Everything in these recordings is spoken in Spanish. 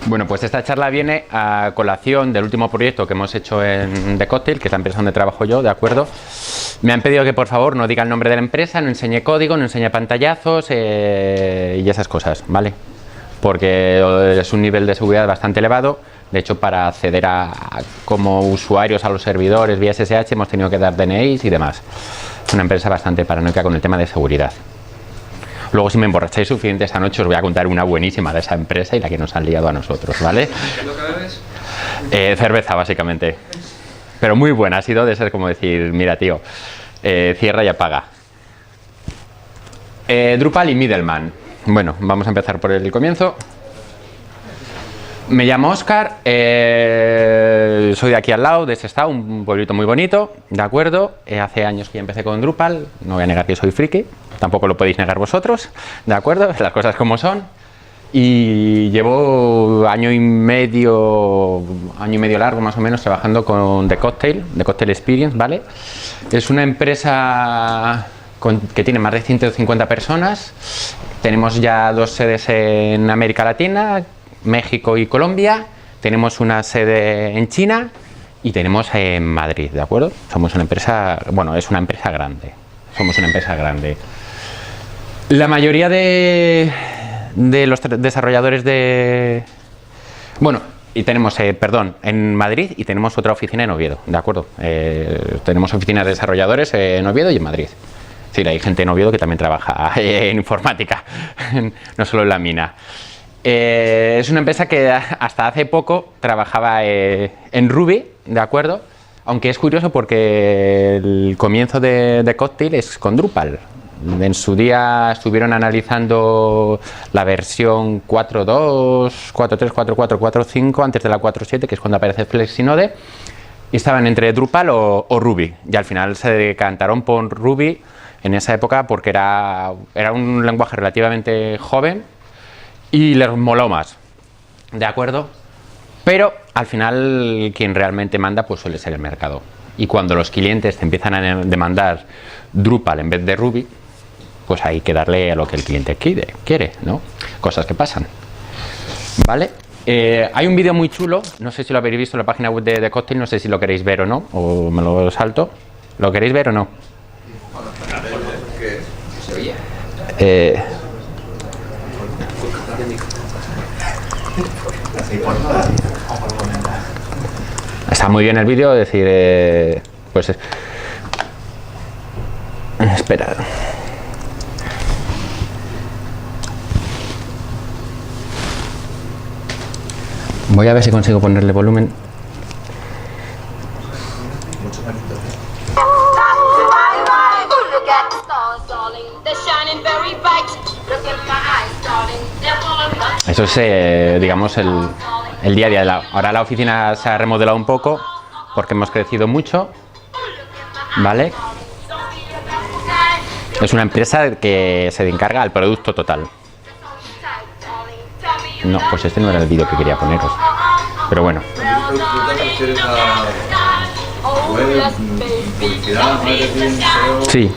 Bueno, pues esta charla viene a colación del último proyecto que hemos hecho en The Cocktail, que es la empresa donde trabajo yo, ¿de acuerdo? Me han pedido que por favor no diga el nombre de la empresa, no enseñe código, no enseñe pantallazos y esas cosas, ¿vale? Porque es un nivel de seguridad bastante elevado. De hecho, para acceder como usuarios a los servidores vía SSH hemos tenido que dar DNIs y demás. Es una empresa bastante paranoica con el tema de seguridad. Luego, si me emborracháis suficiente esta noche, os voy a contar una buenísima de esa empresa y la que nos han liado a nosotros, ¿vale? ¿Qué es lo que bebes? Cerveza, básicamente. Pero muy buena, ha sido de ser como decir, mira, tío, cierra y apaga. Drupal y Middleman. Bueno, vamos a empezar por el comienzo. Me llamo Óscar, soy de aquí al lado, de Sestao, un pueblito muy bonito, ¿de acuerdo? Hace años que ya empecé con Drupal, no voy a negar que soy friki, tampoco lo podéis negar vosotros, ¿de acuerdo? Las cosas como son. Y llevo año y medio largo más o menos trabajando con The Cocktail Experience, ¿vale? Es una empresa que tiene más de 150 personas, tenemos ya 2 sedes en América Latina, México y Colombia, tenemos una sede en China y tenemos en Madrid, ¿de acuerdo? Somos una empresa, bueno, es una empresa grande, somos una empresa grande. La mayoría de los desarrolladores bueno, y tenemos, en Madrid y tenemos otra oficina en Oviedo, ¿de acuerdo? Tenemos oficinas de desarrolladores en Oviedo y en Madrid. Es decir, hay gente en Oviedo que también trabaja en informática, no solo en la mina. Es una empresa que hasta hace poco trabajaba en Ruby, ¿de acuerdo? Aunque es curioso porque el comienzo de Cocktail es con Drupal. En su día estuvieron analizando la versión 4.2, 4.3, 4.4, 4.5 antes de la 4.7, que es cuando aparece Flexinode, y estaban entre Drupal o Ruby. Y al final se decantaron por Ruby en esa época porque era un lenguaje relativamente joven y les moló más, ¿de acuerdo? Pero al final quien realmente manda pues suele ser el mercado. Y cuando los clientes te empiezan a demandar Drupal en vez de Ruby, pues hay que darle a lo que el cliente quiere, ¿no? Cosas que pasan, ¿vale? Hay un vídeo muy chulo, no sé si lo habéis visto en la página web de Cocktail, no sé si lo queréis ver o no, o me lo salto. ¿Lo queréis ver o no? Está muy bien el vídeo, es decir, pues espera. Voy a ver si consigo ponerle volumen. Eso es, digamos, el día a día. Ahora la oficina se ha remodelado un poco porque hemos crecido mucho, ¿vale? Es una empresa que se encarga al producto total. No, pues este no era el vídeo que quería poneros, pero bueno. Sí.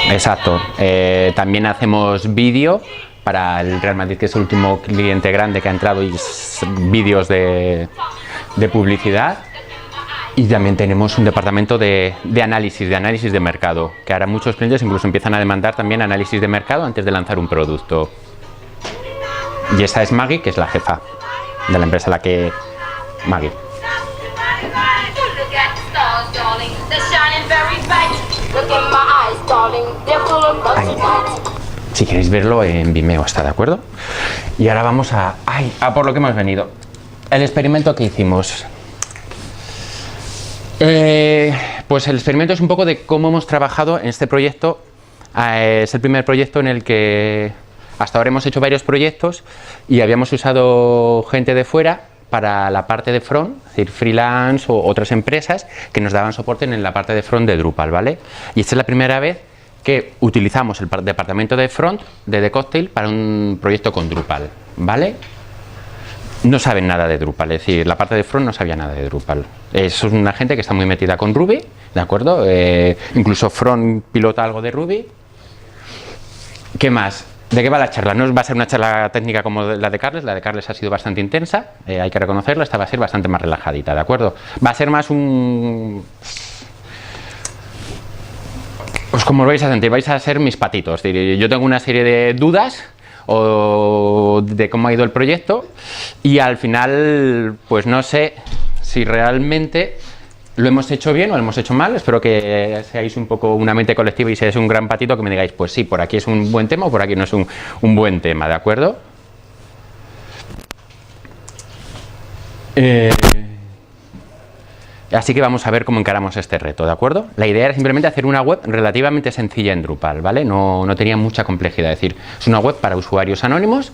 Exacto. También hacemos vídeo para el Real Madrid, que es el último cliente grande que ha entrado, y vídeos de publicidad. Y también tenemos un departamento de análisis de mercado, que ahora muchos clientes incluso empiezan a demandar también análisis de mercado antes de lanzar un producto. Y esa es Maggie, que es la jefa de la empresa, Maggie. Ahí. Si queréis verlo en Vimeo, ¿está de acuerdo? Y ahora vamos a por lo que hemos venido. El experimento que hicimos. Pues el experimento es un poco de cómo hemos trabajado en este proyecto. Es el primer proyecto en el que hasta ahora hemos hecho varios proyectos y habíamos usado gente de fuera para la parte de front, es decir, freelance o otras empresas que nos daban soporte en la parte de front de Drupal, ¿vale? Y esta es la primera vez que utilizamos el departamento de front de The Cocktail para un proyecto con Drupal, ¿vale? No saben nada de Drupal, es decir, la parte de front no sabía nada de Drupal. Es una gente que está muy metida con Ruby, ¿de acuerdo? Incluso front pilota algo de Ruby. ¿Qué más? ¿De qué va la charla? No va a ser una charla técnica como la de Carles ha sido bastante intensa, hay que reconocerlo, esta va a ser bastante más relajadita, ¿de acuerdo? Va a ser más un... Pues como lo vais a sentir, vais a ser mis patitos. Yo tengo una serie de dudas o de cómo ha ido el proyecto y al final, pues no sé si realmente lo hemos hecho bien o lo hemos hecho mal. Espero que seáis un poco una mente colectiva y seáis un gran patito que me digáis, pues sí, por aquí es un buen tema o por aquí no es un buen tema, ¿de acuerdo? Así que vamos a ver cómo encaramos este reto, ¿de acuerdo? La idea era simplemente hacer una web relativamente sencilla en Drupal, ¿vale? No tenía mucha complejidad, es decir, es una web para usuarios anónimos.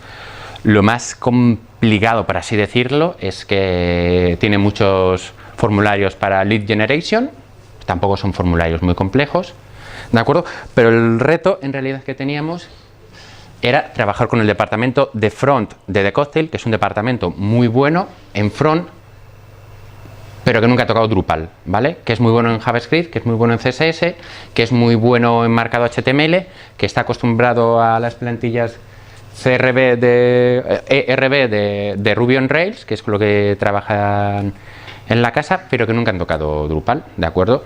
Lo más complicado, por así decirlo, es que tiene muchos formularios para lead generation, tampoco son formularios muy complejos, ¿de acuerdo? Pero el reto en realidad que teníamos era trabajar con el departamento de front de The Cocktail, que es un departamento muy bueno en front, pero que nunca ha tocado Drupal, ¿vale? Que es muy bueno en JavaScript, que es muy bueno en CSS, que es muy bueno en marcado HTML, que está acostumbrado a las plantillas ERB de Ruby on Rails, que es con lo que trabajan en la casa, pero que nunca han tocado Drupal, ¿de acuerdo?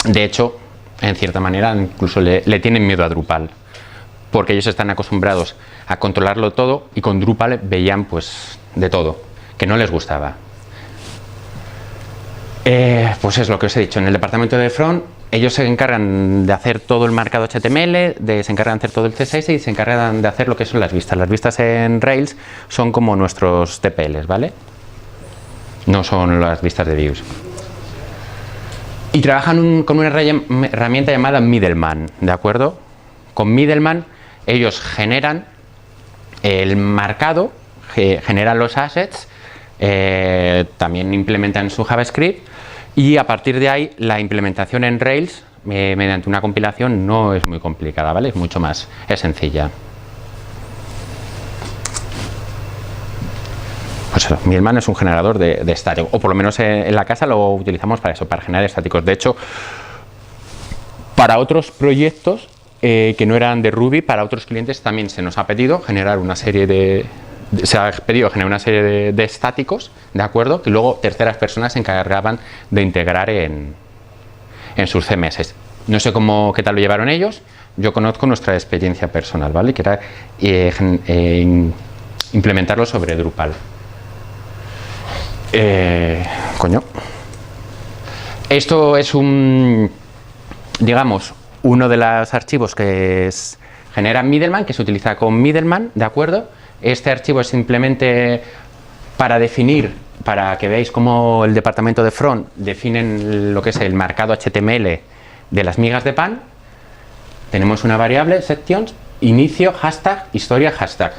De hecho, en cierta manera, incluso le tienen miedo a Drupal, porque ellos están acostumbrados a controlarlo todo y con Drupal veían pues de todo, que no les gustaba. Pues es lo que os he dicho, en el departamento de front ellos se encargan de hacer todo el marcado HTML, se encargan de hacer todo el CSS y se encargan de hacer lo que son las vistas. Las vistas en Rails son como nuestros TPLs, ¿vale? No son las vistas de views. Y trabajan con una herramienta llamada Middleman, ¿de acuerdo? Con Middleman ellos generan el marcado, generan los assets, también implementan su JavaScript y a partir de ahí la implementación en Rails mediante una compilación no es muy complicada, ¿vale? Es mucho más, es sencilla. Pues eso, Middleman es un generador de estáticos, o por lo menos en la casa lo utilizamos para eso, para generar estáticos. De hecho, para otros proyectos que no eran de Ruby, para otros clientes también se nos ha pedido generar una serie de estáticos, ¿de acuerdo? Que luego terceras personas se encargaban de integrar en sus CMS. No sé qué tal lo llevaron ellos, yo conozco nuestra experiencia personal, ¿vale? Que era implementarlo sobre Drupal. Coño. Esto es digamos, uno de los archivos que genera Middleman, que se utiliza con Middleman, ¿de acuerdo? Este archivo es simplemente para definir, para que veáis cómo el departamento de front definen lo que es el marcado HTML de las migas de pan. Tenemos una variable, sections, inicio, hashtag, historia, hashtag.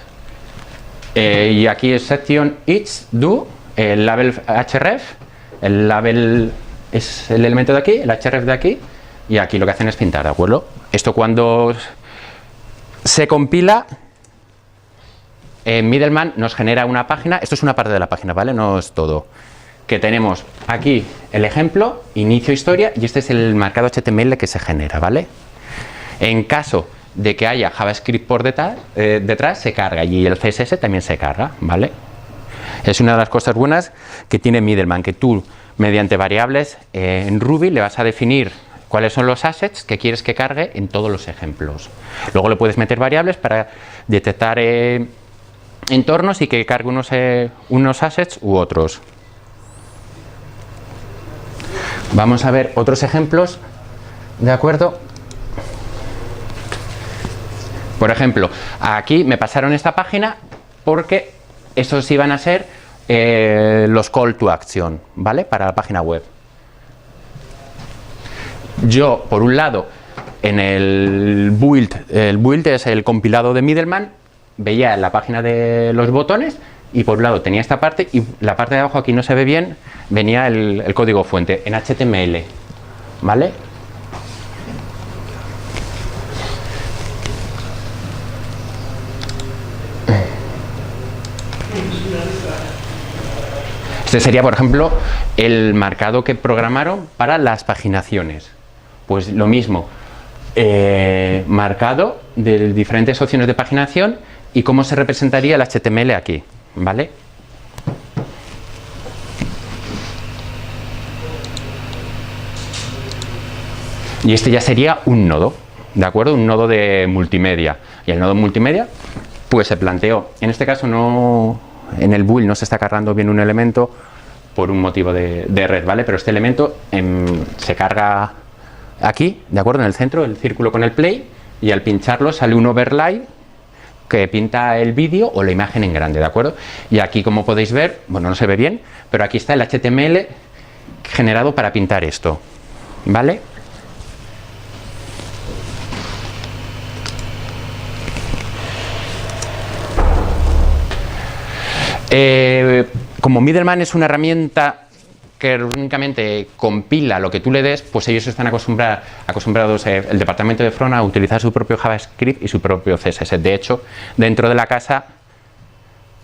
Y aquí es section each do, el label href, el label es el elemento de aquí, el href de aquí, y aquí lo que hacen es pintar, ¿de acuerdo? Esto cuando se compila, Middleman nos genera una página, esto es una parte de la página, ¿vale? No es todo. Que tenemos aquí el ejemplo, inicio historia, y este es el marcado HTML que se genera, ¿vale? En caso de que haya JavaScript por detrás, se carga, y el CSS también se carga, ¿vale? Es una de las cosas buenas que tiene Middleman, que tú, mediante variables en Ruby, le vas a definir cuáles son los assets que quieres que cargue en todos los ejemplos. Luego le puedes meter variables para detectar entornos y que cargue unos assets u otros. Vamos a ver otros ejemplos, ¿de acuerdo? Por ejemplo, aquí me pasaron esta página porque estos iban a ser los call to action, ¿vale? Para la página web. Yo, por un lado, en el build es el compilado de Middleman, veía la página de los botones y por un lado tenía esta parte y la parte de abajo aquí no se ve bien, venía el código fuente en HTML, ¿vale? Este sería, por ejemplo, el marcado que programaron para las paginaciones. Pues lo mismo, marcado de diferentes opciones de paginación y cómo se representaría el HTML aquí, ¿vale? Y este ya sería un nodo, ¿de acuerdo? Un nodo de multimedia. Y el nodo multimedia, pues se planteó. En este caso no, en el build no se está cargando bien un elemento por un motivo de red, ¿vale? Pero este elemento se carga aquí, ¿de acuerdo? En el centro, el círculo con el play, y al pincharlo sale un overlay que pinta el vídeo o la imagen en grande, ¿de acuerdo? Y aquí, como podéis ver, bueno, no se ve bien, pero aquí está el HTML generado para pintar esto, ¿vale? Como Middleman es una herramienta que únicamente compila lo que tú le des, pues ellos están acostumbrados, el departamento de front, a utilizar su propio JavaScript y su propio CSS. De hecho, dentro de la casa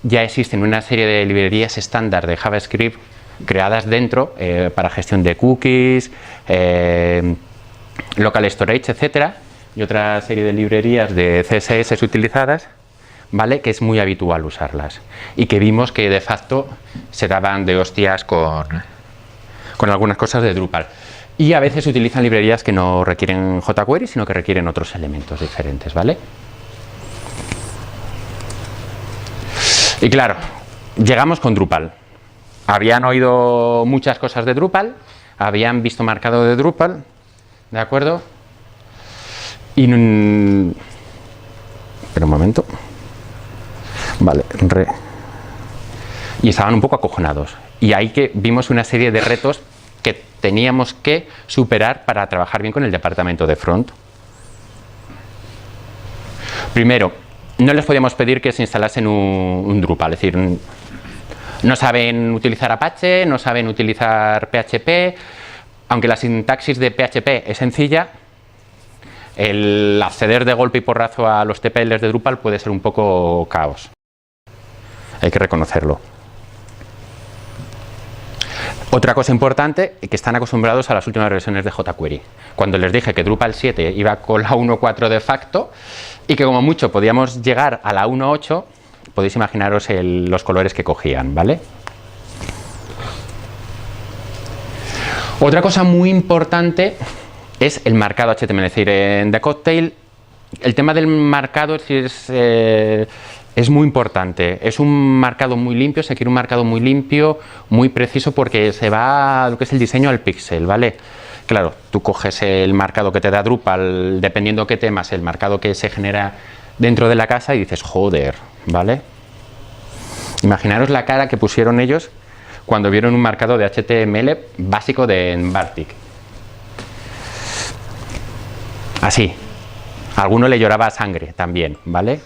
ya existen una serie de librerías estándar de JavaScript creadas dentro para gestión de cookies, local storage, etcétera, y otra serie de librerías de CSS utilizadas, ¿vale? Que es muy habitual usarlas y que vimos que de facto se daban de hostias con algunas cosas de Drupal, y a veces utilizan librerías que no requieren jQuery sino que requieren otros elementos diferentes, ¿vale? Y claro, llegamos con Drupal. Habían oído muchas cosas de Drupal, habían visto marcado de Drupal, ¿de acuerdo? Y espera un momento. Vale, y estaban un poco acojonados. Y ahí que vimos una serie de retos que teníamos que superar para trabajar bien con el departamento de front. Primero, no les podíamos pedir que se instalasen un Drupal, es decir, no saben utilizar Apache, no saben utilizar PHP, aunque la sintaxis de PHP es sencilla, el acceder de golpe y porrazo a los TPLs de Drupal puede ser un poco caos. Hay que reconocerlo. Otra cosa importante, que están acostumbrados a las últimas versiones de jQuery. Cuando les dije que Drupal 7 iba con la 1.4 de facto y que como mucho podíamos llegar a la 1.8, podéis imaginaros los colores que cogían, ¿vale? Otra cosa muy importante es el marcado HTML. Es decir, en The Cocktail el tema del marcado es muy importante. Es un marcado muy limpio, se quiere un marcado muy limpio, muy preciso, porque se va lo que es el diseño al píxel, ¿vale? Claro, tú coges el marcado que te da Drupal, dependiendo qué temas, el marcado que se genera dentro de la casa, y dices, joder, ¿vale? Imaginaros la cara que pusieron ellos cuando vieron un marcado de HTML básico de Bartik. Así. A alguno le lloraba sangre también, ¿vale?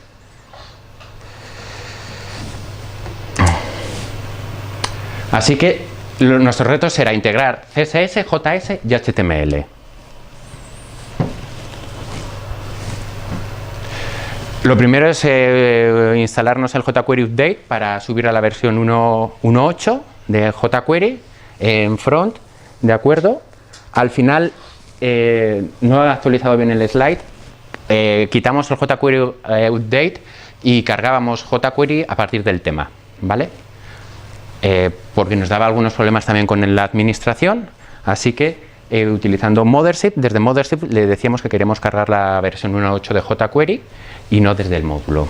Así que nuestro reto será integrar CSS, JS y HTML. Lo primero es instalarnos el jQuery Update para subir a la versión 1.8 de jQuery en front, ¿de acuerdo? Al final, no he actualizado bien el slide, quitamos el jQuery Update y cargábamos jQuery a partir del tema, ¿vale? Porque nos daba algunos problemas también con la administración, así que utilizando Mothership, desde Mothership le decíamos que queremos cargar la versión 1.8 de jQuery y no desde el módulo.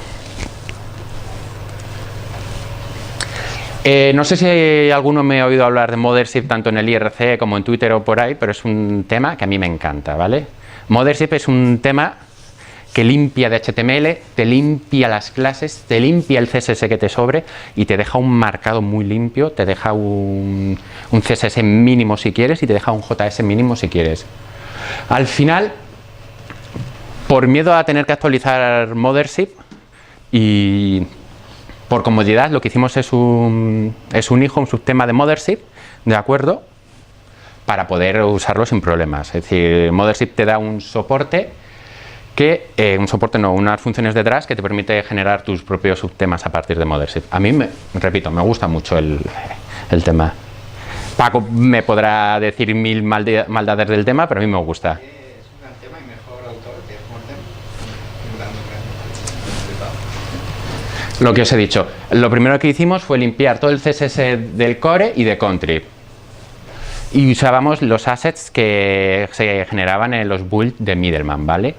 No sé si alguno me ha oído hablar de Mothership tanto en el IRC como en Twitter o por ahí, pero es un tema que a mí me encanta, ¿vale? Mothership es un tema que limpia de HTML, te limpia las clases, te limpia el CSS que te sobre y te deja un marcado muy limpio, te deja un CSS mínimo si quieres y te deja un JS mínimo si quieres. Al final, por miedo a tener que actualizar Mothership y por comodidad, lo que hicimos es un hijo, un subtema de Mothership, ¿de acuerdo? Para poder usarlo sin problemas. Es decir, Mothership te da un soporte unas funciones detrás que te permite generar tus propios subtemas a partir de Mothership. A mí, repito, me gusta mucho el tema. Paco me podrá decir mil maldades del tema, pero a mí me gusta. Es un gran tema y mejor autor Lo que os he dicho, lo primero que hicimos fue limpiar todo el CSS del core y de contrib. Y usábamos los assets que se generaban en los builds de Middleman, ¿vale?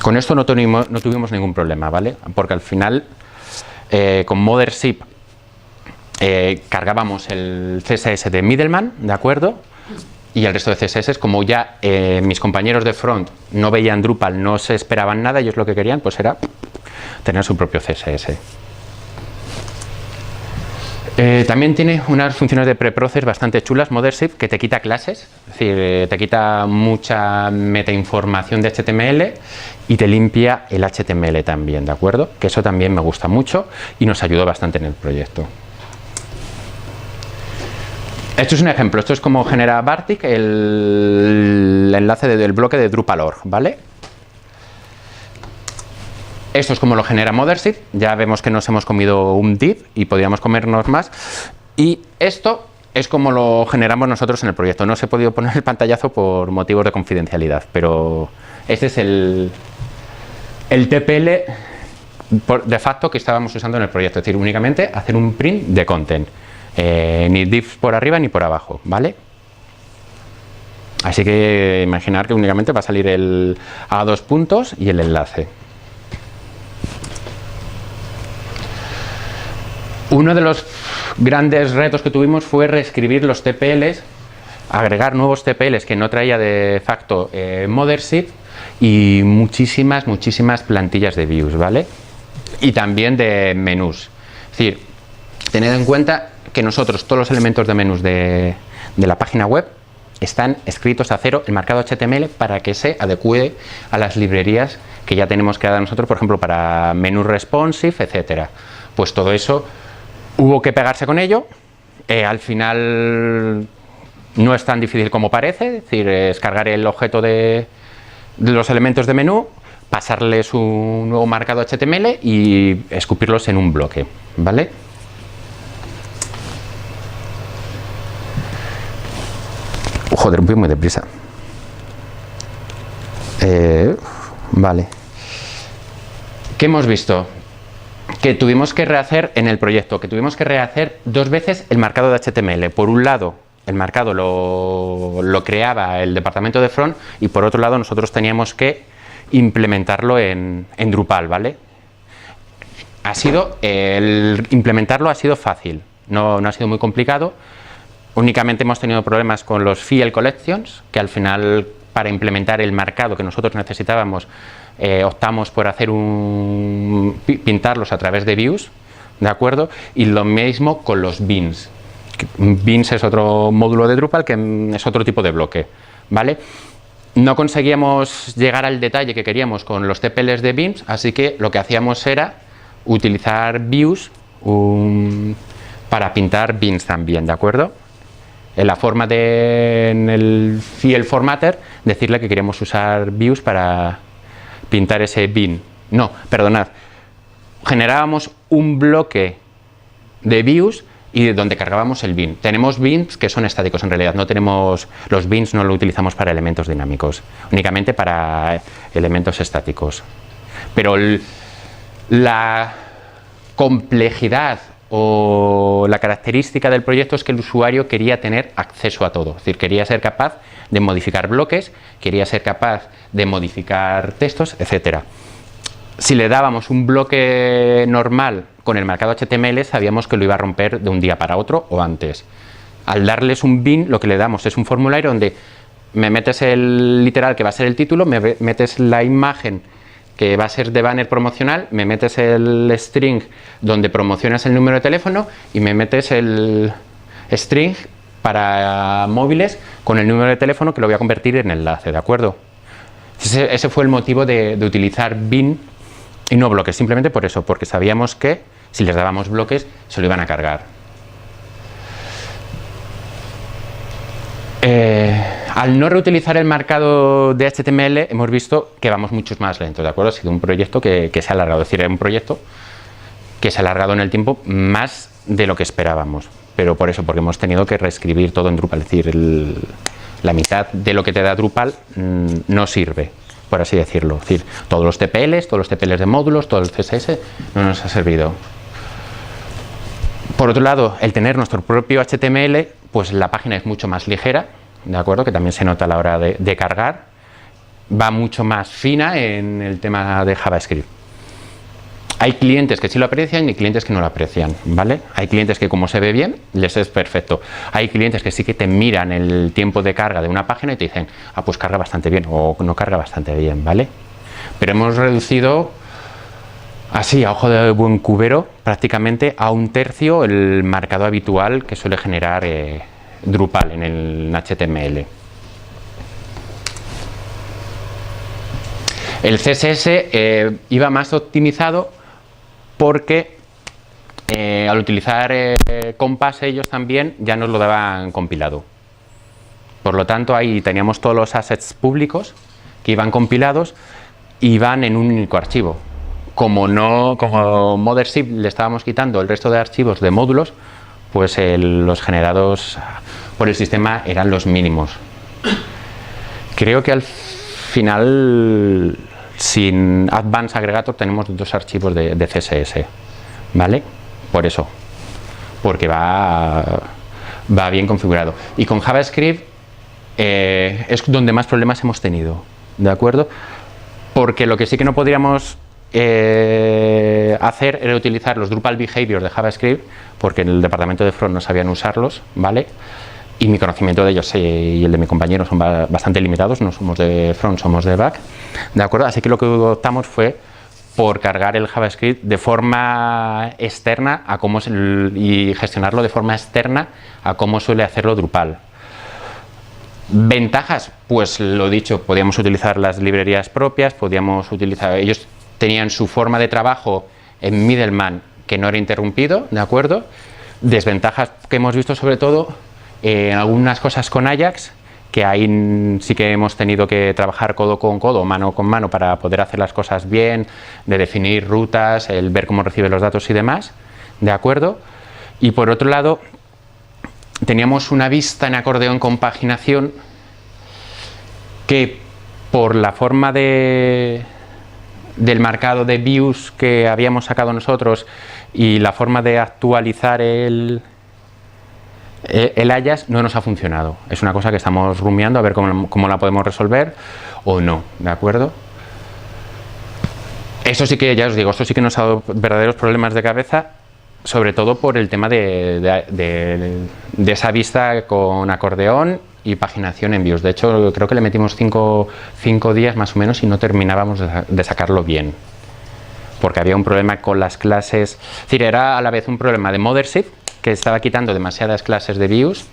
Con esto no tuvimos ningún problema, ¿vale? Porque al final, con Mothership, cargábamos el CSS de Middleman, ¿de acuerdo? Y el resto de CSS, como ya mis compañeros de front no veían Drupal, no se esperaban nada, ellos lo que querían pues era tener su propio CSS. También tiene unas funciones de preprocess bastante chulas, Mothership, que te quita clases, es decir, te quita mucha metainformación de HTML y te limpia el HTML también, ¿de acuerdo? Que eso también me gusta mucho y nos ayudó bastante en el proyecto. Esto es un ejemplo, esto es como genera Bartik el enlace del bloque de Drupal.org, ¿vale? Esto es como lo genera Mothership, ya vemos que nos hemos comido un div y podríamos comernos más. Y esto es como lo generamos nosotros en el proyecto. No os he podido poner el pantallazo por motivos de confidencialidad, pero este es el TPL de facto que estábamos usando en el proyecto, es decir, únicamente hacer un print de content. Ni divs por arriba ni por abajo, ¿vale? Así que imaginar que únicamente va a salir el a dos puntos y el enlace. Uno de los grandes retos que tuvimos fue reescribir los TPLs, agregar nuevos TPLs que no traía de facto Mothership y muchísimas plantillas de views, ¿vale? Y también de menús. Es decir, tened en cuenta que nosotros todos los elementos de menús de la página web están escritos a cero en marcado HTML para que se adecue a las librerías que ya tenemos creadas nosotros, por ejemplo, para menú responsive, etcétera. Pues todo eso hubo que pegarse con ello. Al final no es tan difícil como parece, es decir, es cargar el objeto de los elementos de menú, pasarles un nuevo marcado HTML y escupirlos en un bloque, ¿vale? Joder, voy muy deprisa. Vale. ¿Qué hemos visto? Que tuvimos que rehacer en el proyecto, que tuvimos que rehacer dos veces el marcado de HTML. Por un lado, el marcado lo creaba el departamento de front y por otro lado nosotros teníamos que implementarlo en Drupal, ¿vale? Implementarlo ha sido fácil, no ha sido muy complicado. Únicamente hemos tenido problemas con los field collections, que al final para implementar el marcado que nosotros necesitábamos optamos por hacer pintarlos a través de views, ¿de acuerdo? Y lo mismo con los beans. Beans es otro módulo de Drupal que es otro tipo de bloque, ¿vale? No conseguíamos llegar al detalle que queríamos con los TPLs de beans, así que lo que hacíamos era utilizar views para pintar beans también, ¿de acuerdo? En la forma en el field formatter, decirle que queríamos usar views para pintar ese bean. No, perdonad. Generábamos un bloque de views y donde cargábamos el bean. Tenemos beans que son estáticos en realidad, los beans no lo utilizamos para elementos dinámicos, únicamente para elementos estáticos. Pero la complejidad o la característica del proyecto es que el usuario quería tener acceso a todo, es decir, quería ser capaz de modificar bloques, quería ser capaz de modificar textos, etcétera. Si le dábamos un bloque normal con el marcado HTML, sabíamos que lo iba a romper de un día para otro o antes. Al darles un bin, lo que le damos es un formulario donde me metes el literal que va a ser el título, me metes la imagen que va a ser de banner promocional, me metes el string donde promocionas el número de teléfono y me metes el string para móviles con el número de teléfono que lo voy a convertir en enlace, ¿de acuerdo? Ese fue el motivo de utilizar bin y no bloques, simplemente por eso, porque sabíamos que si les dábamos bloques se lo iban a cargar. Al no reutilizar el marcado de HTML hemos visto que vamos mucho más lentos, ¿de acuerdo? Ha sido un proyecto que se ha alargado, es decir, es un proyecto que se ha alargado en el tiempo más de lo que esperábamos, pero por eso, porque hemos tenido que reescribir todo en Drupal, es decir, la mitad de lo que te da Drupal no sirve, por así decirlo. Es decir, todos los TPLs de módulos, todo el CSS no nos ha servido. Por otro lado, el tener nuestro propio HTML, pues la página es mucho más ligera, ¿de acuerdo? Que también se nota a la hora de cargar. Va mucho más fina en el tema de JavaScript. Hay clientes que sí lo aprecian y clientes que no lo aprecian, ¿vale? Hay clientes que como se ve bien, les es perfecto. Hay clientes que sí que te miran el tiempo de carga de una página y te dicen, ah, pues carga bastante bien o no carga bastante bien, ¿vale? Pero hemos reducido, así, a ojo de buen cubero, prácticamente a 1/3 el marcado habitual que suele generar Drupal en el HTML. El CSS iba más optimizado porque al utilizar Compass ellos también ya nos lo daban compilado. Por lo tanto, ahí teníamos todos los assets públicos que iban compilados y iban en un único archivo. Como Mothership le estábamos quitando el resto de archivos de módulos, pues los generados por el sistema eran los mínimos. Creo que al final, sin Advanced Aggregator, tenemos 2 archivos de CSS, ¿vale? Por eso, porque va bien configurado. Y con JavaScript es donde más problemas hemos tenido, ¿de acuerdo? Porque lo que sí que no podríamos hacer era utilizar los Drupal Behavior de JavaScript, porque en el departamento de front no sabían usarlos, ¿vale? Y mi conocimiento de ellos y el de mi compañero son bastante limitados, no somos de front, somos de back, ¿de acuerdo? Así que lo que optamos fue por cargar el JavaScript de forma externa y gestionarlo de forma externa a cómo suele hacerlo Drupal. Ventajas, pues lo dicho, podíamos utilizar las librerías propias, ellos tenían su forma de trabajo en Middleman que no era interrumpido, ¿de acuerdo? Desventajas que hemos visto sobre todo en algunas cosas con Ajax, que ahí sí que hemos tenido que trabajar codo con codo, mano con mano para poder hacer las cosas bien, de definir rutas, el ver cómo recibe los datos y demás, ¿de acuerdo? Y por otro lado, teníamos una vista en acordeón con paginación que por la forma del marcado de views que habíamos sacado nosotros y la forma de actualizar el Ajax no nos ha funcionado. Es una cosa que estamos rumiando a ver cómo la podemos resolver o no, ¿de acuerdo? Eso sí que, ya os digo, esto sí que nos ha dado verdaderos problemas de cabeza, sobre todo por el tema de esa vista con acordeón y paginación en views. De hecho, creo que le metimos 5 días más o menos y no terminábamos de sacarlo bien, porque había un problema con las clases. Es decir, era a la vez un problema de Mothership, que estaba quitando demasiadas clases de views,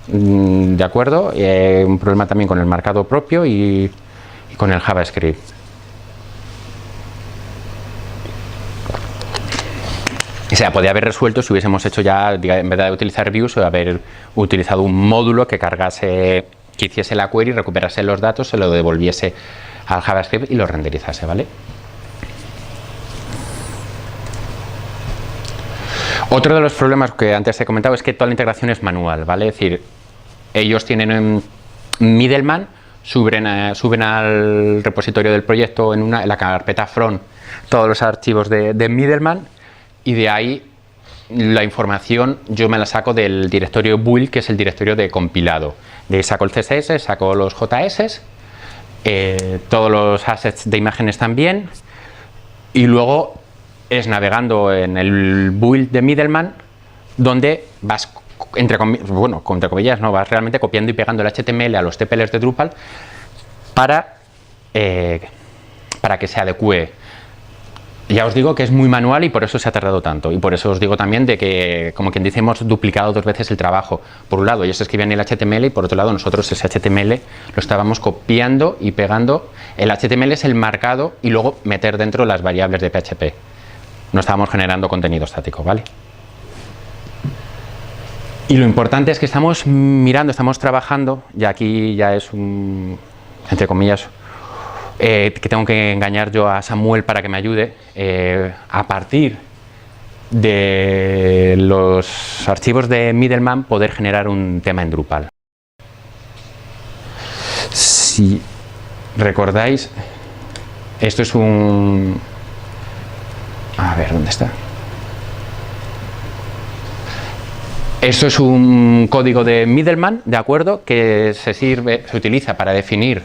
¿de acuerdo? Un problema también con el marcado propio y con el JavaScript. O sea, podía haber resuelto si hubiésemos hecho ya, en vez de utilizar views, haber utilizado un módulo que cargase, que hiciese la query, recuperase los datos, se lo devolviese al JavaScript y lo renderizase, ¿vale? Otro de los problemas que antes he comentado es que toda la integración es manual, ¿vale? Es decir, ellos tienen en Middleman, suben al repositorio del proyecto en la carpeta front todos los archivos de Middleman, y de ahí la información yo me la saco del directorio build, que es el directorio de compilado. De ahí saco el CSS, saco los JS, todos los assets de imágenes también, y luego es navegando en el build de Middleman donde vas, entre comillas, no, vas realmente copiando y pegando el HTML a los TPLs de Drupal para que se adecue. Ya os digo que es muy manual y por eso se ha tardado tanto, y por eso os digo también de que, como quien dice, hemos duplicado 2 veces el trabajo. Por un lado ellos escribían el HTML y por otro lado nosotros ese HTML lo estábamos copiando y pegando. El HTML es el marcado y luego meter dentro las variables de PHP. No estábamos generando contenido estático, ¿vale? Y lo importante es que estamos mirando, estamos trabajando, y aquí ya es un, entre comillas, que tengo que engañar yo a Samuel para que me ayude, a partir de los archivos de Middleman poder generar un tema en Drupal. Si recordáis, Esto es un... A ver, ¿dónde está? Esto es un código de Middleman, ¿de acuerdo? Que se utiliza para definir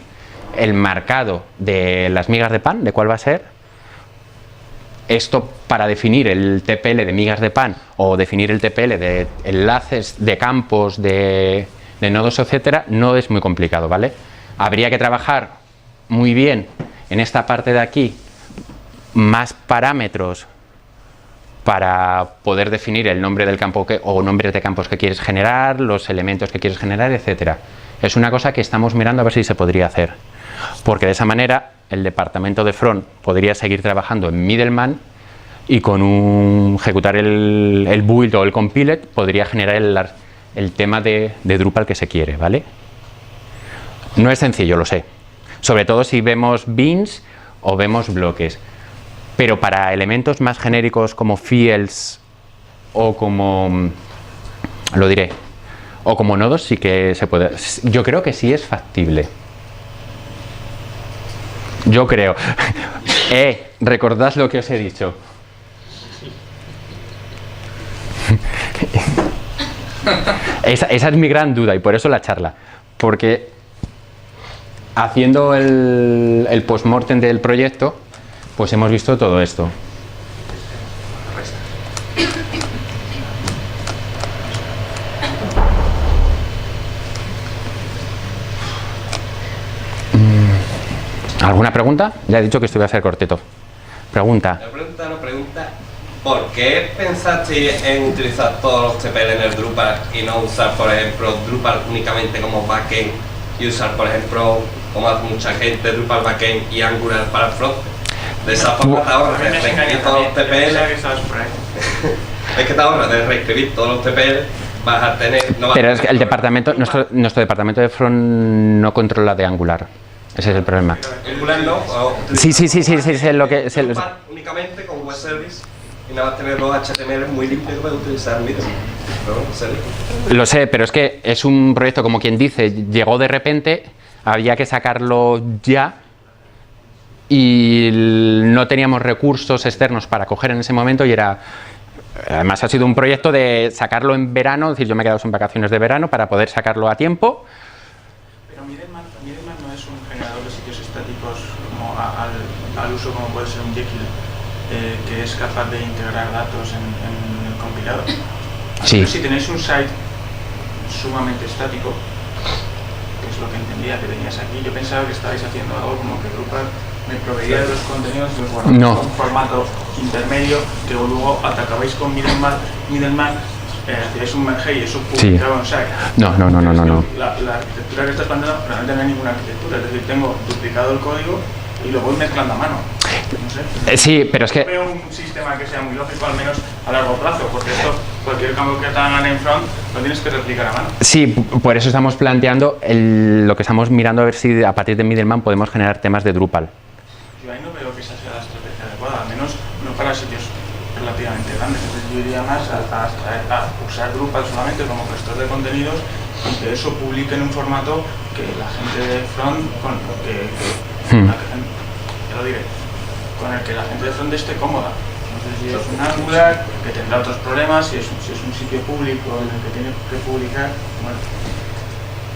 el marcado de las migas de pan, de cuál va a ser. Esto para definir el TPL de migas de pan o definir el TPL de enlaces de campos, de nodos, etcétera, no es muy complicado, ¿vale? Habría que trabajar muy bien en esta parte de aquí más parámetros para poder definir el nombre del campo o nombres de campos que quieres generar, los elementos que quieres generar, etcétera. Es una cosa que estamos mirando a ver si se podría hacer, porque de esa manera el departamento de front podría seguir trabajando en Middleman y con ejecutar el build o el compiled podría generar el tema de Drupal que se quiere, ¿vale? No es sencillo, lo sé, sobre todo si vemos beans o vemos bloques. Pero para elementos más genéricos como fields o como, lo diré, o como nodos sí que se puede. Yo creo que sí es factible. Yo creo. Recordad lo que os he dicho. Esa es mi gran duda y por eso la charla. Porque haciendo el post-mortem del proyecto, pues hemos visto todo esto. ¿Alguna pregunta? Ya he dicho que esto iba a ser cortito. Pregunta. La pregunta, ¿por qué pensaste en utilizar todos los TPL en el Drupal y no usar, por ejemplo, Drupal únicamente como backend y usar, por ejemplo, como hace mucha gente, Drupal backend y Angular para el front? De esa forma te ahorras de reescribir todos los TPL. Es que te ahorras de reescribir todos los TPL, vas a tener... No vas Pero a es que el departamento, nuestro departamento de front no controla de Angular. Ese es el problema. Angular no, Sí, lo que... Drupal únicamente con web service y nada más tener los HTML muy limpios para utilizar Medium. Lo sé, pero es que es un proyecto, como quien dice, llegó de repente, había que sacarlo ya y no teníamos recursos externos para coger en ese momento y era... Además ha sido un proyecto de sacarlo en verano, es decir, yo me he quedado sin vacaciones de verano para poder sacarlo a tiempo. Pero Middleman no es un generador de sitios estáticos como al uso como puede ser un Jekyll, que es capaz de integrar datos en el compilador. Sí. Si tenéis un site sumamente estático, que es lo que entendía que tenías aquí, yo pensaba que estabais haciendo algo como que Drupal me proveía de los contenidos y los guardaba en un formato intermedio que luego atacabais con Middleman, hacíais un merge y eso publicaba un site. No. La arquitectura que estás planteando realmente no hay ninguna arquitectura, es decir, tengo duplicado el código y lo voy mezclando a mano. No sé. Sí, pero es que... Veo un sistema que sea muy lógico, al menos a largo plazo, porque esto, cualquier cambio que te hagan en front, lo tienes que replicar a mano. Sí, por eso estamos planteando lo que estamos mirando a ver si a partir de Middleman podemos generar temas de Drupal. Yo ahí no veo que esa sea la estrategia adecuada, al menos no para sitios relativamente grandes. Entonces yo iría más a usar Drupal solamente como gestor de contenidos y que eso publique en un formato que la gente de front, ya lo diré, con el que la gente de front esté cómoda. No sé si es un Angular, que tendrá otros problemas, si es un sitio público en el que tiene que publicar, bueno,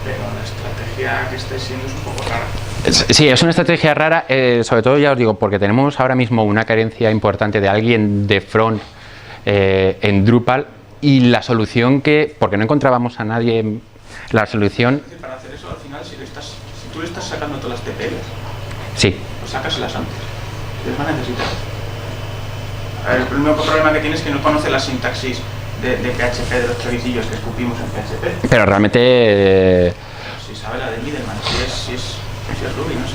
pero la estrategia que esté siendo es un poco rara. Sí, es una estrategia rara, sobre todo ya os digo, porque tenemos ahora mismo una carencia importante de alguien de front en Drupal y la solución porque no encontrábamos a nadie, la solución... Para hacer eso, al final, si tú le estás sacando todas las TPLs, sí, pues sácaselas antes, les va a necesitar. A ver, el primer problema que tienes es que no conoce la sintaxis de PHP, de los choricillos que escupimos en PHP. Pero realmente... Si sabe la de Middleman, si es Ruby, no sé.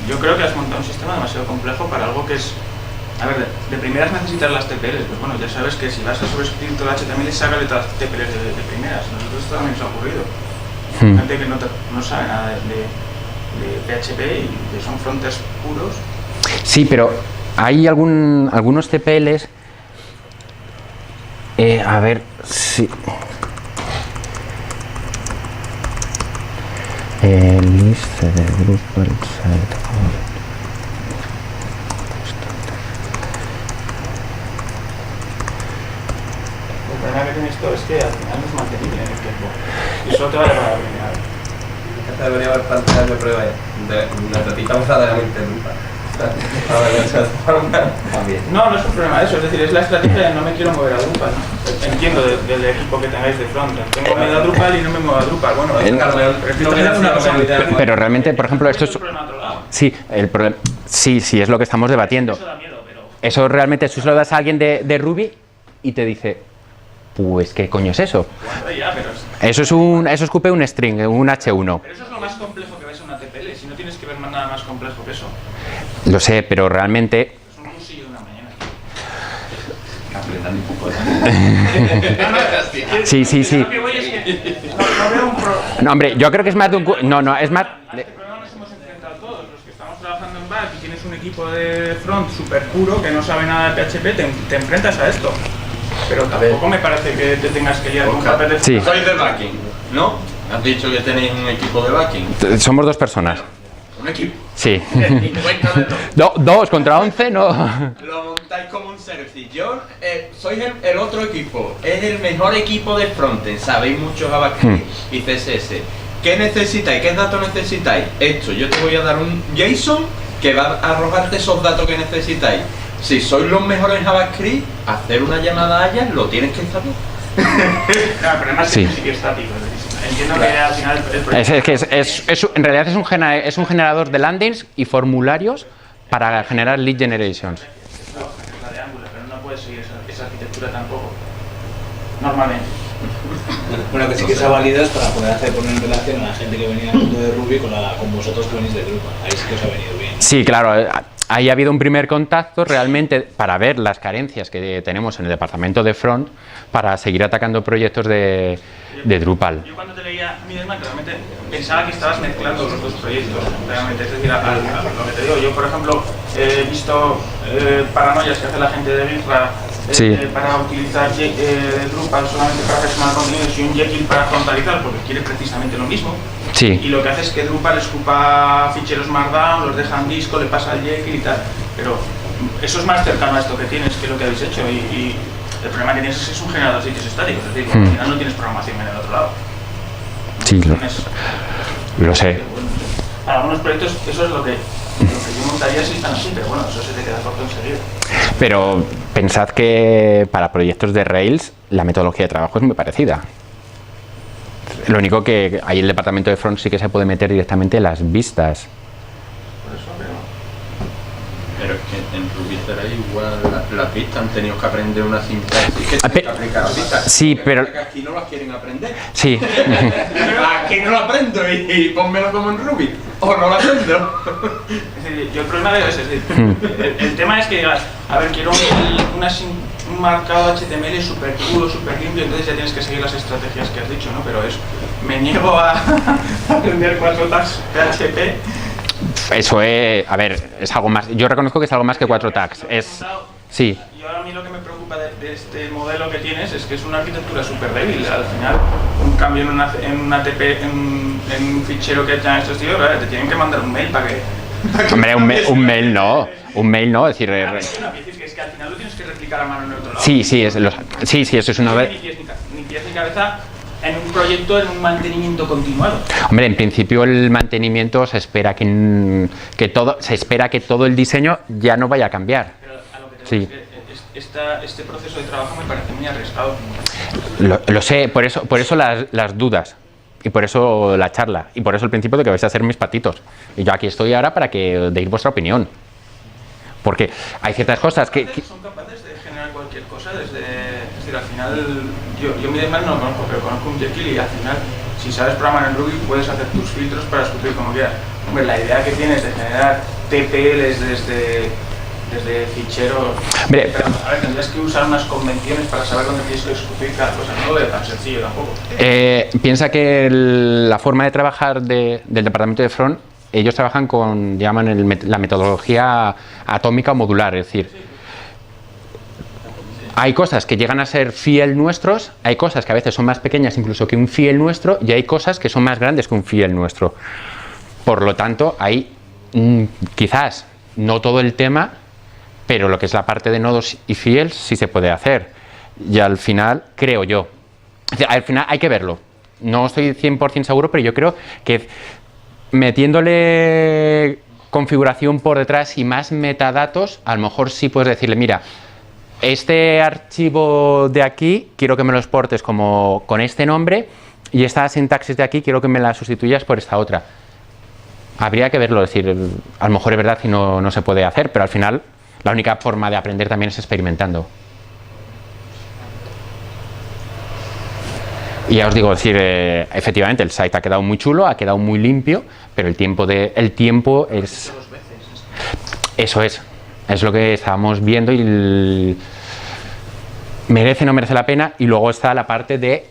Yo creo que has montado un sistema demasiado complejo para algo que es... A ver, de primeras necesitas las TPLs, pues bueno, ya sabes que si vas a sobreescribir todo el HTML, sácale todas las TPLs de primeras. A nosotros esto también nos ha ocurrido. Gente que no sabe nada de PHP y que son fronters puros. Sí, pero hay algunos TPLs... a ver, sí... List de Drupal site. problema que tienes esto es que al final no es mantenible en el tiempo. Y solo te vale para la primera vez. Debería haber planteado de prueba necesitamos verdaderamente Drupal. No, no es un problema de eso, es decir, es la estrategia de no me quiero mover a Drupal. Entiendo del equipo que tengáis de front. Tengo miedo a Drupal y no me muevo a Drupal. Bueno, pero realmente, por ejemplo, esto es... Sí, el problema... Sí, es lo que estamos debatiendo. Eso da miedo, pero... Eso realmente tú se lo das a alguien de Ruby y te dice, pues ¿qué coño es eso? Ya, pero Eso escupe un string, un H1. Pero eso es lo más complejo que ves en una TPL, si no tienes que ver nada más complejo que eso. Lo sé, pero realmente... Es un cursillo de una mañana. Apretando un poco. Sí. Lo que voy es que no veo un problema. No, hombre, yo creo que es más de un... No, es más... A este problema nos hemos enfrentado todos, los que estamos trabajando en back y tienes un equipo de front súper puro que no sabe nada de PHP, te enfrentas a esto. Pero tampoco me parece que te tengas que llevar un papel de... Sí. Sois de backing, ¿no? Has dicho que tenéis un equipo de backing. Somos 2 personas. Un equipo. Sí. Y cuéntame todo. 2 contra 11, no. Lo montáis como un servicio. Yo sois el otro equipo. Es el mejor equipo de frontend. Sabéis mucho JavaScript y CSS. ¿Qué necesitáis? ¿Qué datos necesitáis? Esto. Yo te voy a dar un JSON que va a arrojarte esos datos que necesitáis. Si sois los mejores en JavaScript, hacer una llamada a Ajax lo tienes que saber. No, el problema es que sí que es estático. Entiendo que al final el proyecto... En realidad es un generador de landings y formularios para generar lead generations. Es la de Angular, pero no puedes seguir esa arquitectura tampoco. Normalmente. Bueno, que sí que se ha valido es para poder poner en relación a la gente que venía del mundo de Ruby con vosotros que venís de Drupal. Ahí sí que os ha venido bien. Sí, claro. Ahí ha habido un primer contacto realmente para ver las carencias que tenemos en el departamento de front para seguir atacando proyectos de Drupal. Yo cuando te leía Middleman realmente pensaba que estabas mezclando los dos proyectos, realmente. Es decir, a lo que te digo, yo por ejemplo he visto paranoias que hace la gente de Bifra para utilizar Drupal solamente para gestionar contenidos y un Jekyll para frontalizar porque quiere precisamente lo mismo. Sí. Y lo que hace es que Drupal escupa ficheros Markdown, los deja en disco, le pasa al Jekyll y tal. Pero eso es más cercano a esto que tienes que lo que habéis hecho. Y el problema que tienes es que es un generador de sitios estáticos, es decir, al final no tienes programación en el otro lado. Sí, lo sé. Para algunos proyectos eso es lo que yo montaría si están así, pero bueno, eso se te queda corto enseguida. Pero pensad que para proyectos de Rails la metodología de trabajo es muy parecida. Lo único que ahí el departamento de front sí que se puede meter directamente en las vistas. Por eso, Pero es que en Ruby será igual, las vistas han tenido que aprender una sintaxis que tienen que aplicar las vistas. Sí, pero... Que aquí no las quieren aprender. Sí. Aquí no lo aprendo y pónmelo como en Ruby. O no lo aprendo. es decir, yo el problema de eso es decir, el tema es que digas, a ver, quiero un marcado HTML súper crudo, súper limpio, entonces ya tienes que seguir las estrategias que has dicho, ¿no? Pero es, me niego a aprender 4 tags PHP. Eso es, a ver, es algo más. Yo reconozco que es algo más que 4 tags. Es, sí. Yo a mí lo que me preocupa de este modelo que tienes es que es una arquitectura súper débil. Al final, un cambio en una TP, en un fichero que ya estos tíos, te tienen que mandar un mail para que... Hombre, un mail no. Un mail no, es decir... Es que al final lo tienes que replicar a mano en el otro lado. Sí, eso es una vez... Ni pies ni cabeza en un proyecto, en un mantenimiento continuado. Hombre, en principio el mantenimiento se espera que todo el diseño ya no vaya a cambiar. Pero a lo que te digo es que este proceso de trabajo me parece muy arriesgado. Lo sé, por eso las dudas. Y por eso la charla. Y por eso el principio de que vais a ser mis patitos. Y yo aquí estoy ahora para que deis vuestra opinión. Porque hay ciertas cosas que... Son capaces de generar cualquier cosa desde... Es decir, al final... Yo Middleman no lo conozco, pero conozco un Jekyll y al final, si sabes programar en Ruby, puedes hacer tus filtros para escupir como quieras. Hombre, la idea que tienes de generar TPLs desde ficheros... Hombre, a ver, tendrías que usar unas convenciones para saber dónde tienes que escupir cada cosa. No lo veo tan sencillo tampoco. Piensa que la forma de trabajar del departamento de front, ellos trabajan con, llaman la metodología atómica o modular, es decir, hay cosas que llegan a ser fiel nuestros, hay cosas que a veces son más pequeñas incluso que un fiel nuestro, y hay cosas que son más grandes que un fiel nuestro. Por lo tanto, hay quizás no todo el tema, pero lo que es la parte de nodos y fiel sí se puede hacer. Y al final, creo yo, al final hay que verlo. No estoy 100% seguro, pero yo creo que metiéndole configuración por detrás y más metadatos, a lo mejor sí puedes decirle, mira, este archivo de aquí quiero que me lo exportes como con este nombre y esta sintaxis de aquí quiero que me la sustituyas por esta otra. Habría que verlo, es decir, a lo mejor es verdad y no se puede hacer, pero al final la única forma de aprender también es experimentando. Y ya os digo, es decir, efectivamente el site ha quedado muy chulo, ha quedado muy limpio, pero el tiempo es... Eso es lo que estábamos viendo y merece o no merece la pena. Y luego está la parte de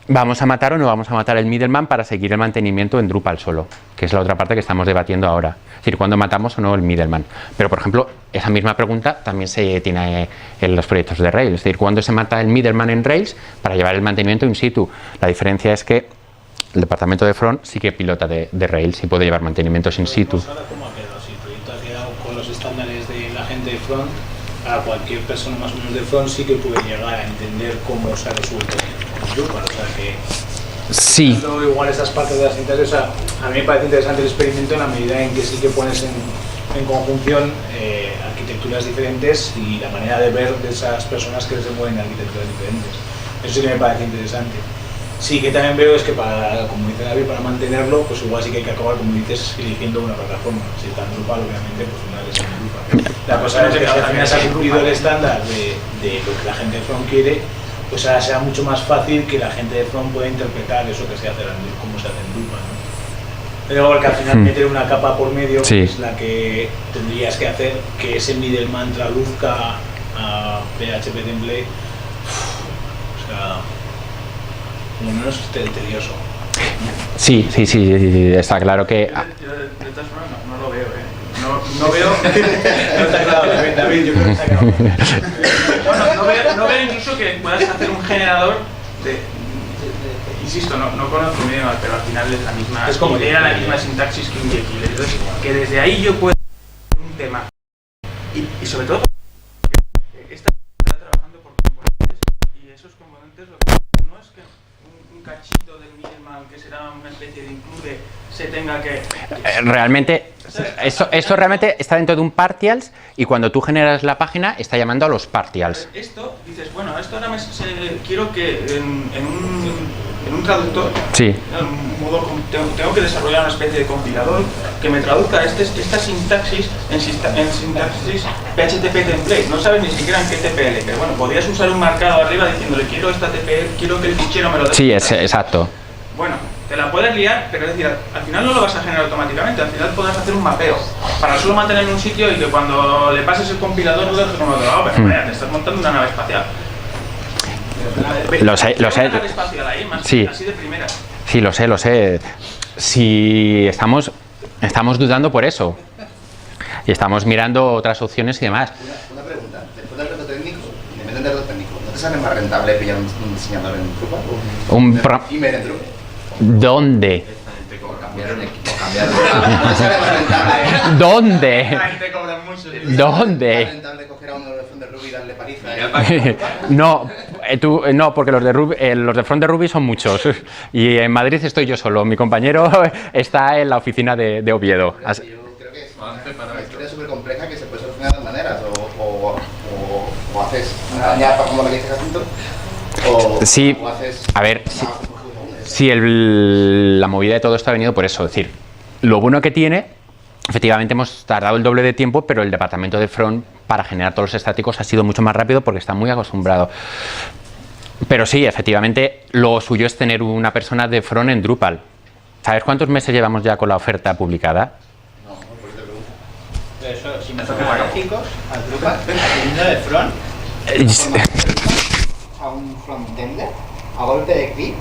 vamos a matar o no vamos a matar el middleman para seguir el mantenimiento en Drupal solo, que es la otra parte que estamos debatiendo ahora. Es decir, cuándo matamos o no el middleman. Pero, por ejemplo, esa misma pregunta también se tiene en los proyectos de Rails. Es decir, ¿cuándo se mata el middleman en Rails para llevar el mantenimiento in situ? La diferencia es que el departamento de front sí que pilota de Rails y puede llevar mantenimientos in situ. Ahora, ¿cómo ha quedado? Si el proyecto ha quedado con los estándares de la gente de front, a cualquier persona más o menos de front sí que puede llegar a entender cómo se ha resuelto en Drupal. O sea que sí. Igual estas partes de las sintaxis, o sea, a mí me parece interesante el experimento en la medida en que sí que pones en conjunción arquitecturas diferentes y la manera de ver de esas personas que se mueven en arquitecturas diferentes. Eso sí que me parece interesante. Sí que también veo es que para, como dice David, para mantenerlo, pues igual sí que hay que acabar, como dices, eligiendo una plataforma. Si está en Drupal, obviamente, pues una que sea en Drupal. La cosa es que si al final se ha cumplido el estándar de lo que la gente de front quiere, pues ahora será mucho más fácil que la gente de front pueda interpretar eso que se hace como se hace en Drupal, ¿no? Pero que al final meter una capa por medio, sí, que es la que tendrías que hacer, que ese middleman traduzca a PHP template, o sea, por lo menos tedioso. Sí, está claro que... De todas formas no lo veo, No veo... No está claro, David, yo creo que está claro. Bueno, no veo incluso que puedas hacer un generador de... Insisto, no conozco mi idioma, pero al final es la misma... Es como era la misma sintaxis que un Jekyll. Entonces, que desde ahí yo puedo hacer un tema. Y sobre todo, está trabajando por componentes. Y esos componentes lo que no es que un cachito del middleman, que será una especie de include, se tenga que... Realmente, esto realmente está dentro de un partials y cuando tú generas la página está llamando a los partials. Esto, dices, bueno, esto ahora quiero que en un traductor, sí, tengo que desarrollar una especie de compilador que me traduzca esta sintaxis en sintaxis PHP template. No sabes ni siquiera en qué TPL, pero bueno, podrías usar un marcado arriba diciéndole quiero esta TPL, quiero que el fichero me lo dé. Sí, exacto. Bueno, te la puedes liar, pero es decir, al final no lo vas a generar automáticamente, al final podrás hacer un mapeo para solo mantener en un sitio y que cuando le pases el compilador lo dejes con otro lado, pero vaya, te estás montando una nave espacial. Lo sé. Una nave espacial ahí, sí, así de primera. Sí, lo sé. Si estamos dudando por eso y estamos mirando otras opciones y demás. Una pregunta, después del reto técnico, independientemente del reto técnico, ¿no te sale más rentable pillar un diseñador en Drupal? Y ver en Drupal. ¿Dónde? O cambiar un equipo, ¿no te sale más rentable? ¿Dónde? La gente cobra mucho. ¿Dónde? ¿Es más rentable coger a uno de los front de Ruby y darle paliza? No, porque los de front de Ruby son muchos y en Madrid estoy yo solo. Mi compañero está en la oficina de Oviedo. Yo creo que es una historia súper compleja que se puede solucionar de dos maneras. O haces una dañada como la que dice Jacinto, sí, o haces... a ver, sí, la movida de todo esto ha venido por eso. Es decir, lo bueno que tiene, efectivamente hemos tardado el doble de tiempo, pero el departamento de front para generar todos los estáticos ha sido mucho más rápido porque está muy acostumbrado. Pero sí, efectivamente, lo suyo es tener una persona de front en Drupal. ¿Sabes cuántos meses llevamos ya con la oferta publicada? No, por eso te pregunto. Pero eso, si no son alérgicos al Drupal, teniendo de front, a un frontender, a golpe de clic,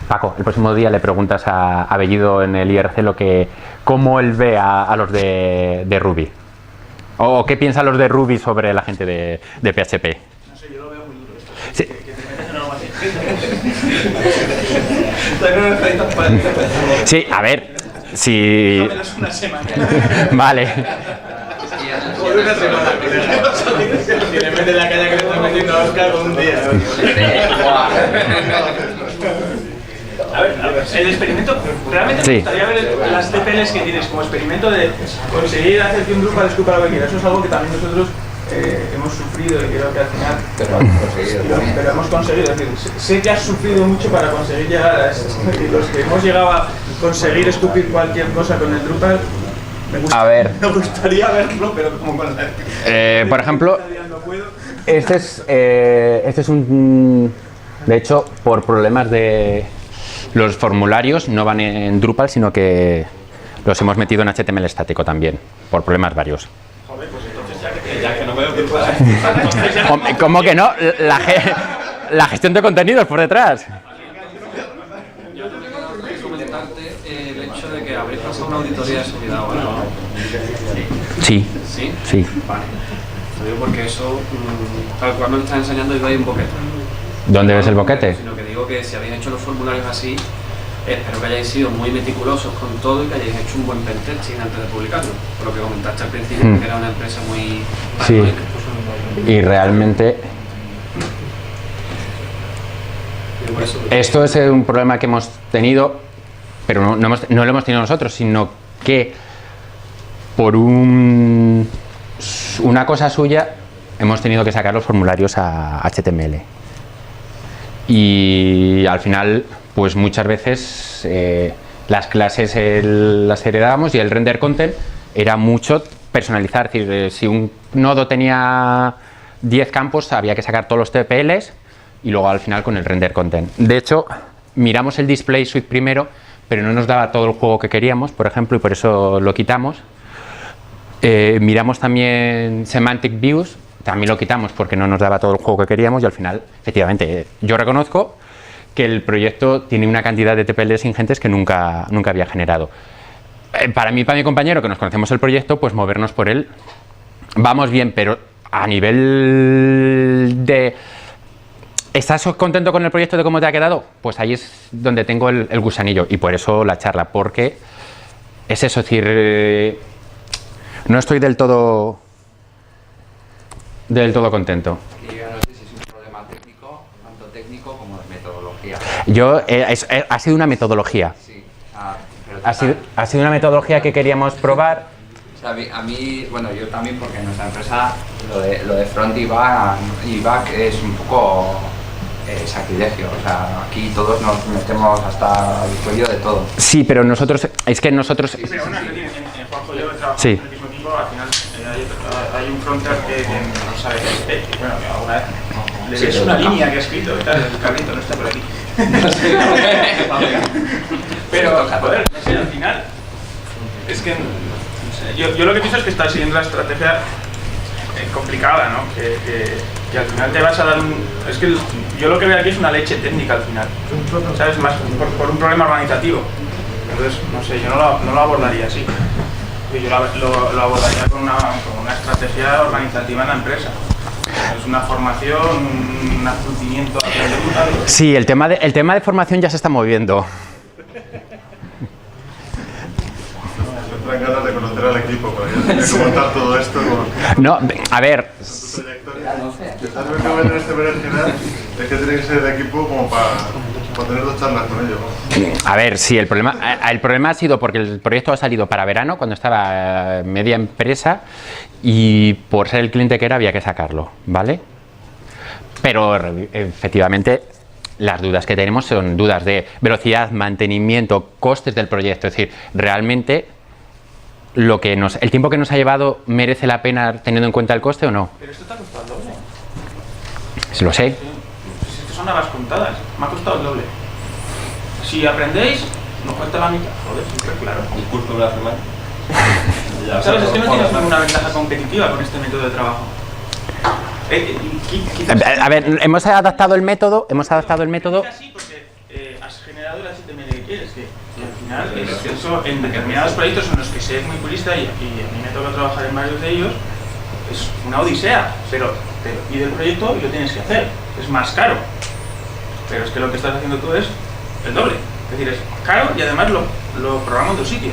Paco, el próximo día le preguntas a Bellido en el IRC cómo él ve a los de Ruby. O qué piensan los de Ruby sobre la gente de PHP. No sé, yo lo veo muy duro esto. Sí. Que te metas en algo así. Sí, a ver, si... Una semana. Vale. Por una semana, si le mete la caña que le está metiendo a Oscar un día. A ver, el experimento, realmente me gustaría ver las TPLs que tienes como experimento de conseguir hacer que un Drupal escupa lo que quiera. Eso es algo que también nosotros hemos sufrido y creo que al final... Pero hemos conseguido, es decir, sé que has sufrido mucho para conseguir llegar a eso. Es decir, los que hemos llegado a conseguir escupir cualquier cosa con el Drupal, me gustaría verlo, pero como con la... por ejemplo, este es un... De hecho, por problemas de... Los formularios no van en Drupal, sino que los hemos metido en HTML estático también, por problemas varios. Joder, pues entonces ya que no veo Drupal. ¿Cómo que no? La gestión de contenidos por detrás. Yo tengo que comentarte el hecho de que habréis pasado una auditoría de seguridad ahora, ¿no? Sí. ¿Sí? Sí. Vale. Lo digo porque eso, tal cual me lo estás enseñando, yo hay un boquete. ¿Dónde ves el boquete? Sino que digo que si habéis hecho los formularios así, espero que hayáis sido muy meticulosos con todo y que hayáis hecho un buen pentesting antes de publicarlo. Por lo que comentaste al principio, que era una empresa muy... Sí. Y realmente... Esto es un problema que hemos tenido, pero no lo hemos tenido nosotros, sino que por una cosa suya hemos tenido que sacar los formularios a HTML. Y al final, pues muchas veces las clases las heredábamos y el render content era mucho personalizar. Es decir, si un nodo tenía 10 campos, había que sacar todos los TPLs y luego al final con el render content. De hecho, miramos el display suite primero, pero no nos daba todo el juego que queríamos, por ejemplo, y por eso lo quitamos. Miramos también semantic views. También lo quitamos porque no nos daba todo el juego que queríamos y al final, efectivamente, yo reconozco que el proyecto tiene una cantidad de TPLs ingentes que nunca había generado. Para mí y para mi compañero, que nos conocemos el proyecto, pues movernos por él vamos bien, pero a nivel de... ¿Estás contento con el proyecto de cómo te ha quedado? Pues ahí es donde tengo el gusanillo y por eso la charla, porque es eso, es decir, no estoy del todo contento. Y yo no sé si es un problema técnico, tanto técnico como de metodología. Ha sido una metodología. Sí. Ha sido una metodología que queríamos probar. O sea, a mí, bueno, yo también, porque en nuestra empresa lo de front y back es un poco sacrilegio. O sea, aquí todos nos metemos hasta el cuello de todo. Sí, pero nosotros, es que nosotros... Sí, pero bueno, en Juanjo yo he trabajado Sí. en el mismo equipo, al final hay un fronter que no sabe qué es, bueno, que alguna vez le ves una línea que ha escrito y tal, el carrito no está por aquí. Pero, joder, no sé, al final, es que, no sé, yo lo que pienso es que estás siguiendo la estrategia complicada, ¿no? Que al final te vas a dar un... Es que yo lo que veo aquí es una leche técnica al final, ¿sabes? Más por un problema organizativo. Entonces, no sé, yo no lo abordaría así. Yo lo abordaría con una estrategia organizativa en la empresa. Es una formación, un acudimiento hacia el resultado. Sí, el tema de formación ya se está moviendo. Me dan ganas de conocer al equipo para comentar todo esto. No, a ver. Estás viendo en este berenjenal, es que tiene que ser de equipo como para tener dos charlas con ellos. A ver, sí, el problema ha sido porque el proyecto ha salido para verano, cuando estaba media empresa, y por ser el cliente que era había que sacarlo, ¿vale? Pero efectivamente las dudas que tenemos son dudas de velocidad, mantenimiento, costes del proyecto. Es decir, realmente el tiempo que nos ha llevado merece la pena teniendo en cuenta el coste o no. Pero esto te ha costado el doble. Sí, lo sé. Pues es que son habas contadas, me ha costado el doble. Si aprendéis, nos cuesta la mitad. Joder, siempre claro. Un curso de una semana. ¿Sabes? Es que no tienes ninguna ventaja competitiva con este método de trabajo. A ver, hemos adaptado el método. Así porque has generado el HTML que quieres, que al final eso en determinados proyectos en los que se es muy purista y a mí me toca trabajar en varios de ellos, es una odisea, pero te pide el proyecto y lo tienes que hacer, es más caro, pero es que lo que estás haciendo tú es el doble, es decir, es caro y además lo programa en tu sitio.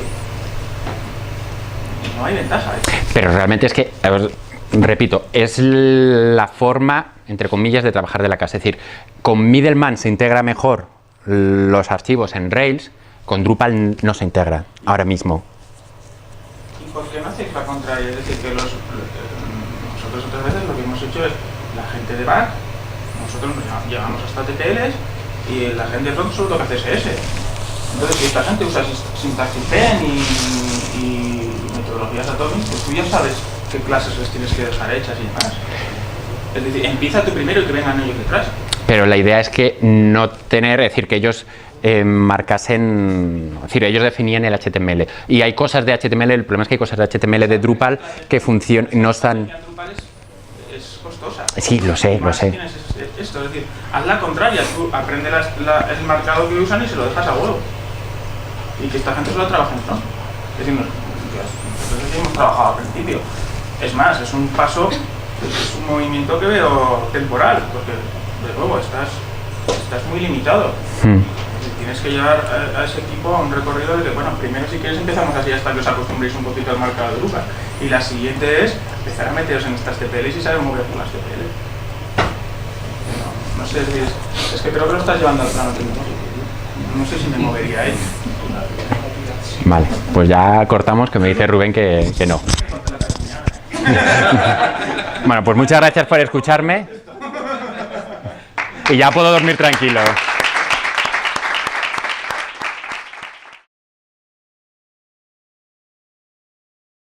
no hay ventaja. Pero realmente es que, a ver, repito, es la forma, entre comillas, de trabajar de la casa. Es decir, con Middleman se integra mejor los archivos en Rails, con Drupal no se integra ahora mismo. ¿Y por qué no hacéis la contraria? Es decir, que nosotros otras veces lo que hemos hecho es la gente de back, nosotros llegamos hasta TTLs y la gente de front solo toca CSS. Entonces, si esta gente usa sintaxis PEN y metodologías Atomic, pues tú ya sabes qué clases les tienes que dejar hechas y demás. Es decir, empieza tú primero y que vengan ellos detrás. Pero la idea es que no tener, es decir, que ellos marcasen, es decir, ellos definían el HTML. Y hay cosas de HTML, el problema es que hay cosas de HTML de Drupal que funcionan, no están... Es costosa. Sí, lo sé, lo sé. Esto, es decir, haz la contraria, tú aprende el marcado que usan y se lo dejas a huevo. Y que esta gente solo trabaje en front. Es decir, nosotros hemos trabajado al principio. Es más, es un paso, es un movimiento que veo temporal, porque de nuevo estás muy limitado. Tienes que llevar a ese equipo a un recorrido de que, bueno, primero si quieres empezamos así hasta que os acostumbréis un poquito al marcado de Drupal. Y la siguiente es empezar a meteros en estas TPLs y saber mover con las TPLs. No sé, es que creo que lo estás llevando al plano tecnológico. No sé si me movería ahí. Vale, pues ya cortamos, que me dice Rubén que no. Bueno, pues muchas gracias por escucharme y ya puedo dormir tranquilo.